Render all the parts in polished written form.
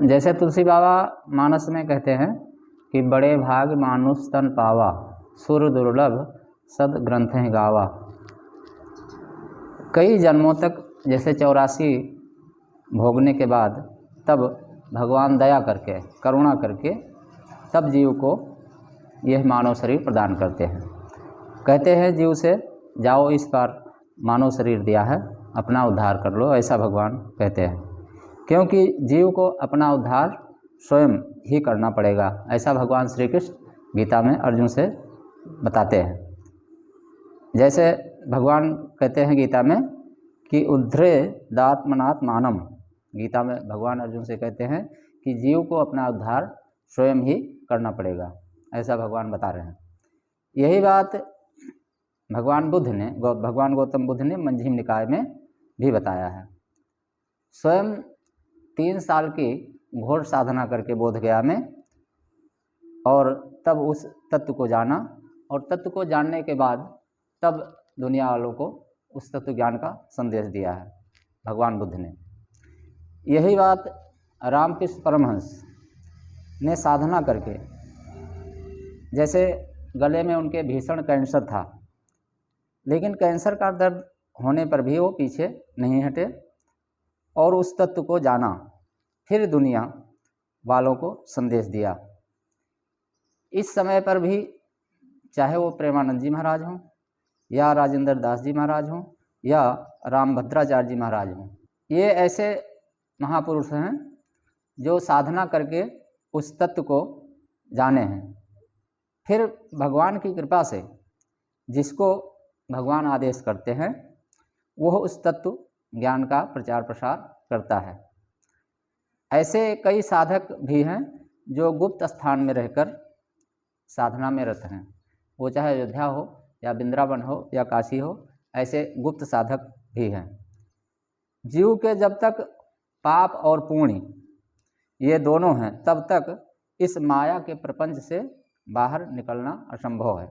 जैसे तुलसी बाबा मानस में कहते हैं कि बड़े भाग मानुष तन पावा, सुर दुर्लभ सद ग्रंथें गावा। कई जन्मों तक जैसे 84 भोगने के बाद तब भगवान दया करके, करुणा करके तब जीव को यह मानव शरीर प्रदान करते हैं। कहते हैं जीव से जाओ इस बार मानव शरीर दिया है, अपना उद्धार कर लो, ऐसा भगवान कहते हैं। क्योंकि जीव को अपना उद्धार स्वयं ही करना पड़ेगा, ऐसा भगवान श्री कृष्ण गीता में अर्जुन से बताते हैं। जैसे भगवान कहते हैं गीता में कि उद्धरे दात्मनात् मानम, गीता में भगवान अर्जुन से कहते हैं कि जीव को अपना उद्धार स्वयं ही करना पड़ेगा, ऐसा भगवान बता रहे हैं। यही बात भगवान गौतम बुद्ध ने मंझिम निकाय में भी बताया है। स्वयं 3 साल की घोर साधना करके बोधगया में, और तब उस तत्व को जाना, और तत्व को जानने के बाद तब दुनिया वालों को उस तत्व ज्ञान का संदेश दिया है भगवान बुद्ध ने। यही बात रामकृष्ण परमहंस ने साधना करके, जैसे गले में उनके भीषण कैंसर था, लेकिन कैंसर का दर्द होने पर भी वो पीछे नहीं हटे और उस तत्व को जाना, फिर दुनिया वालों को संदेश दिया। इस समय पर भी चाहे वो प्रेमानंद जी महाराज हों, या राजेंद्र दास जी महाराज हों, या रामभद्राचार्य जी महाराज हों, ये ऐसे महापुरुष हैं जो साधना करके उस तत्व को जाने हैं। फिर भगवान की कृपा से जिसको भगवान आदेश करते हैं वह उस तत्व ज्ञान का प्रचार प्रसार करता है। ऐसे कई साधक भी हैं जो गुप्त स्थान में रहकर साधना में रत हैं, वो चाहे अयोध्या हो या वृंदावन हो या काशी हो, ऐसे गुप्त साधक भी हैं। जीव के जब तक पाप और पुण्य ये दोनों हैं तब तक इस माया के प्रपंच से बाहर निकलना असंभव है।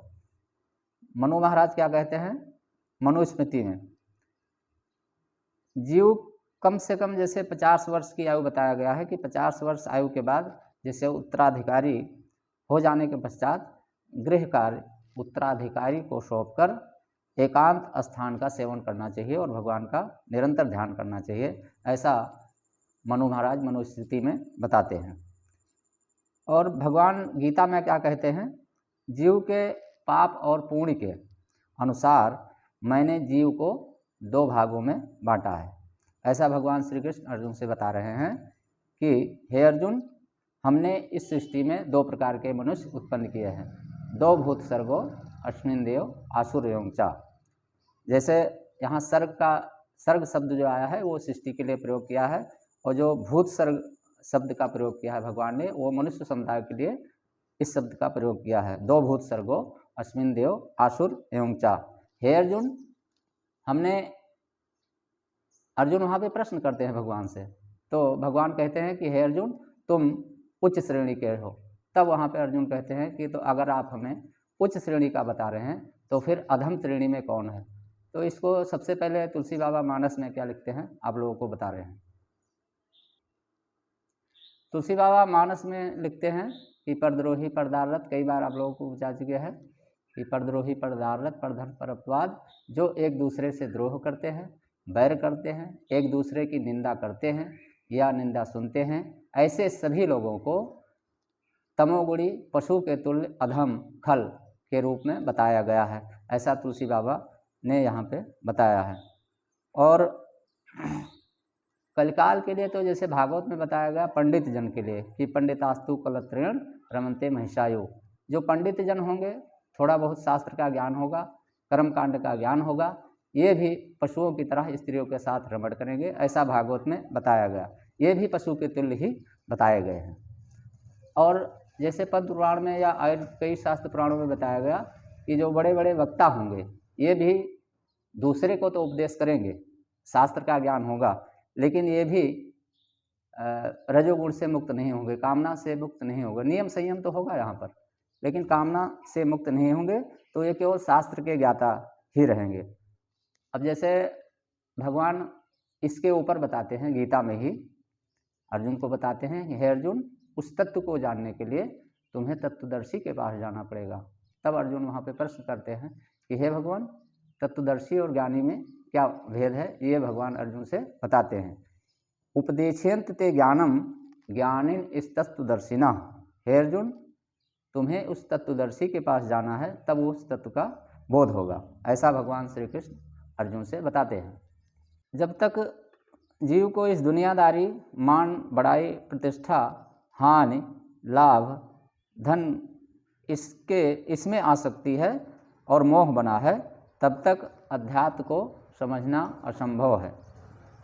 मनु महाराज क्या कहते हैं मनुस्मृति में, जीव कम से कम जैसे 50 वर्ष की आयु बताया गया है कि 50 वर्ष आयु के बाद जैसे उत्तराधिकारी हो जाने के पश्चात गृह कार्य उत्तराधिकारी को सौंपकर एकांत स्थान का सेवन करना चाहिए और भगवान का निरंतर ध्यान करना चाहिए, ऐसा मनु महाराज मनुस्मृति में बताते हैं। और भगवान गीता में क्या कहते हैं, जीव के पाप और पुण्य के अनुसार मैंने जीव को 2 भागों में बांटा है, ऐसा भगवान श्री कृष्ण अर्जुन से बता रहे हैं कि हे अर्जुन, हमने इस सृष्टि में 2 प्रकार के मनुष्य उत्पन्न किए हैं, 2 भूत सर्गो अस्मिन् देव आसुर एवं चा। जैसे यहाँ सर्ग शब्द जो आया है वो सृष्टि के लिए प्रयोग किया है, और जो भूत सर्ग शब्द का प्रयोग किया है भगवान ने, वो मनुष्य समुदाय के लिए इस शब्द का प्रयोग किया है, 2 भूत सर्गो अस्मिन् देव आसुर एवं चा। हे अर्जुन, हमने, अर्जुन वहाँ पे प्रश्न करते हैं भगवान से, तो भगवान कहते हैं कि हे अर्जुन तुम उच्च श्रेणी के हो। तब वहाँ पे अर्जुन कहते हैं कि तो अगर आप हमें उच्च श्रेणी का बता रहे हैं तो फिर अधम श्रेणी में कौन है। तो इसको सबसे पहले तुलसी बाबा मानस में क्या लिखते हैं आप लोगों को बता रहे हैं। तुलसी बाबा मानस में लिखते हैं कि परद्रोही परदारत, कई बार आप लोगों को पूछा चुके हैं कि परद्रोही परदारत परधन पर अपवाद, जो एक दूसरे से द्रोह करते हैं, बैर करते हैं, एक दूसरे की निंदा करते हैं या निंदा सुनते हैं, ऐसे सभी लोगों को तमोगुणी पशु के तुल्य अधम खल के रूप में बताया गया है, ऐसा तुलसी बाबा ने यहाँ पे बताया है। और कलिकाल के लिए तो जैसे भागवत में बताया गया पंडित जन के लिए कि पंडितास्तु कलत्रेण रमन्ते महिषायु, जो पंडित जन होंगे, थोड़ा बहुत शास्त्र का ज्ञान होगा, कर्मकांड का ज्ञान होगा, ये भी पशुओं की तरह स्त्रियों के साथ रमण करेंगे, ऐसा भागवत में बताया गया। ये भी पशु के तुल्य ही बताए गए हैं। और जैसे पद्म पुराण में या कई शास्त्र पुराणों में बताया गया कि जो बड़े बड़े वक्ता होंगे ये भी दूसरे को तो उपदेश करेंगे, शास्त्र का ज्ञान होगा, लेकिन ये भी रजोगुण से मुक्त नहीं होंगे, कामना से मुक्त नहीं होंगे। नियम संयम तो होगा यहाँ पर, लेकिन कामना से मुक्त नहीं होंगे, तो ये केवल शास्त्र के ज्ञाता ही रहेंगे। अब जैसे भगवान इसके ऊपर बताते हैं गीता में ही, अर्जुन को बताते हैं कि हे अर्जुन, उस तत्व को जानने के लिए तुम्हें तत्वदर्शी के पास जाना पड़ेगा। तब अर्जुन वहाँ पे प्रश्न करते हैं कि हे भगवान, तत्वदर्शी और ज्ञानी में क्या भेद है, ये भगवान अर्जुन से बताते हैं। उपदेशयंत ते ज्ञानम ज्ञानिन इस तत्वदर्शिना। हे अर्जुन, तुम्हें उस तत्वदर्शी के पास जाना है, तब उस तत्व का बोध होगा। ऐसा भगवान श्री कृष्ण अर्जुन से बताते हैं। जब तक जीव को इस दुनियादारी मान, बड़ाई, प्रतिष्ठा, हानि, लाभ, धन इसमें आसक्ति है और मोह बना है, तब तक अध्यात्म को समझना असंभव है।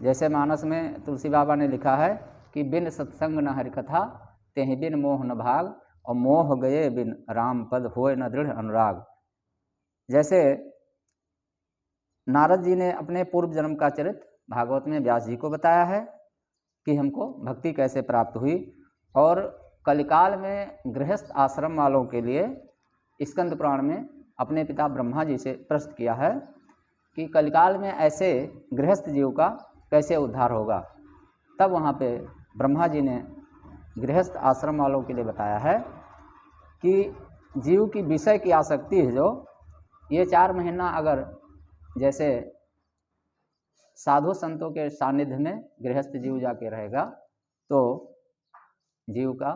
जैसे मानस में तुलसी बाबा ने लिखा है कि बिन सत्संग न हरिकथा, तेहि बिन मोह न भाग, और मोह गए बिन राम पद होए न दृढ़ अनुराग। जैसे नारद जी ने अपने पूर्व जन्म का चरित्र भागवत में व्यास जी को बताया है कि हमको भक्ति कैसे प्राप्त हुई, और कलिकाल में गृहस्थ आश्रम वालों के लिए स्कंद पुराण में अपने पिता ब्रह्मा जी से प्रश्न किया है कि कलिकाल में ऐसे गृहस्थ जीव का कैसे उद्धार होगा। तब वहाँ पे ब्रह्मा जी ने गृहस्थ आश्रम वालों के लिए बताया है कि जीव की विषय की आसक्ति है जो, ये 4 महीना अगर जैसे साधु संतों के सानिध्य में गृहस्थ जीव जाके रहेगा तो जीव का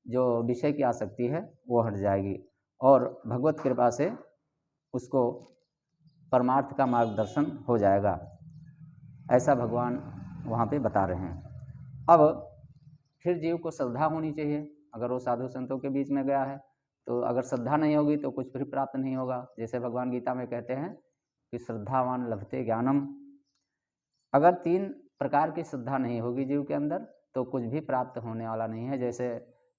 जो विषय की आसक्ति है वो हट जाएगी और भगवत कृपा से उसको परमार्थ का मार्गदर्शन हो जाएगा। ऐसा भगवान वहाँ पे बता रहे हैं। अब फिर जीव को श्रद्धा होनी चाहिए। अगर वो साधु संतों के बीच में गया है तो अगर श्रद्धा नहीं होगी तो कुछ भी प्राप्त नहीं होगा। जैसे भगवान गीता में कहते हैं कि श्रद्धावान लभते ज्ञानम। अगर 3 प्रकार की श्रद्धा नहीं होगी जीव के अंदर तो कुछ भी प्राप्त होने वाला नहीं है। जैसे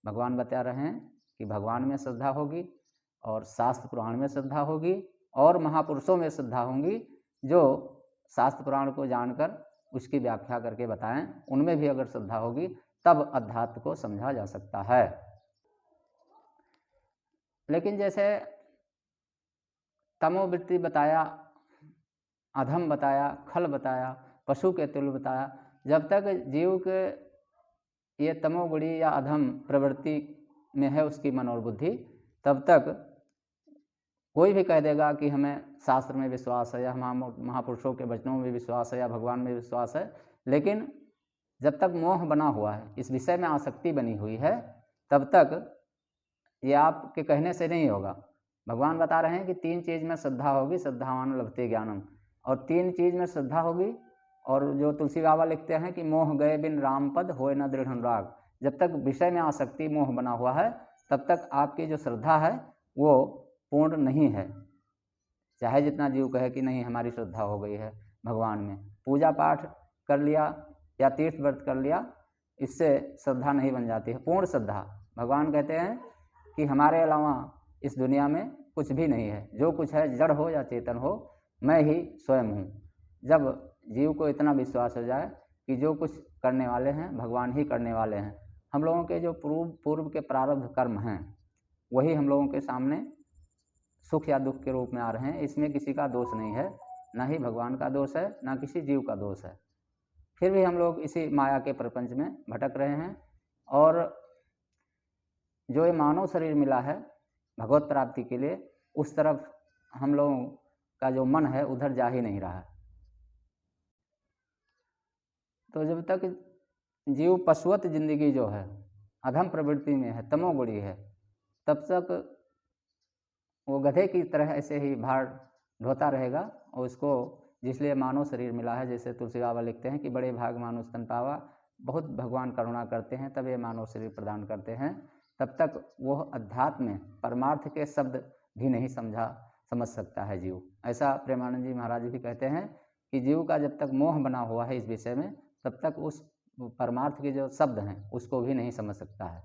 भगवान बता रहे हैं कि भगवान में श्रद्धा होगी और शास्त्र पुराण में श्रद्धा होगी और महापुरुषों में श्रद्धा होगी जो शास्त्र पुराण को जानकर उसकी व्याख्या करके बताएं। उनमें भी अगर श्रद्धा होगी तब अध्यात्म को समझा जा सकता है। लेकिन जैसे तमोवृत्ति बताया, अधम बताया, खल बताया, पशु के तुल्य बताया, जब तक जीव के ये तमोगुणी या अधम प्रवृत्ति में है उसकी मन और बुद्धि, तब तक कोई भी कह देगा कि हमें शास्त्र में विश्वास है या महापुरुषों के वचनों में विश्वास है या भगवान में विश्वास है, लेकिन जब तक मोह बना हुआ है, इस विषय में आसक्ति बनी हुई है, तब तक ये आपके कहने से नहीं होगा। भगवान बता रहे हैं कि 3 चीज़ में श्रद्धा होगी, श्रद्धावान लभते ज्ञानम, और 3 चीज़ में श्रद्धा होगी। और जो तुलसी बाबा लिखते हैं कि मोह गए बिन राम पद होए न दृढ़ अनुराग। जब तक विषय में आसक्ति मोह बना हुआ है तब तक आपकी जो श्रद्धा है वो पूर्ण नहीं है। चाहे जितना जीव कहे कि नहीं हमारी श्रद्धा हो गई है भगवान में, पूजा पाठ कर लिया या तीर्थ व्रत कर लिया, इससे श्रद्धा नहीं बन जाती है पूर्ण श्रद्धा। भगवान कहते हैं कि हमारे अलावा इस दुनिया में कुछ भी नहीं है, जो कुछ है जड़ हो या चेतन हो, मैं ही स्वयं हूँ। जब जीव को इतना विश्वास हो जाए कि जो कुछ करने वाले हैं भगवान ही करने वाले हैं, हम लोगों के जो पूर्व के प्रारब्ध कर्म हैं वही हम लोगों के सामने सुख या दुख के रूप में आ रहे हैं। इसमें किसी का दोष नहीं है, ना ही भगवान का दोष है, ना किसी जीव का दोष है। फिर भी हम लोग इसी माया के प्रपंच में भटक रहे हैं और जो ये मानव शरीर मिला है भगवत प्राप्ति के लिए, उस तरफ हम लोगों का जो मन है उधर जा ही नहीं रहा है। तो जब तक जीव पशुवत जिंदगी जो है अधम प्रवृत्ति में है, तमोगुणी है, तब तक वो गधे की तरह ऐसे ही भार ढोता रहेगा। और उसको जिसलिए मानव शरीर मिला है, जैसे तुलसी बाबा लिखते हैं कि बड़े भाग मानुष तन पावा, बहुत भगवान करुणा करते हैं तब ये मानव शरीर प्रदान करते हैं। तब तक वो अध्यात्म में परमार्थ के शब्द भी नहीं समझ सकता है जीव। ऐसा प्रेमानंद जी महाराज भी कहते हैं कि जीव का जब तक मोह बना हुआ है इस विषय में, तब तक उस परमार्थ के जो शब्द हैं उसको भी नहीं समझ सकता है।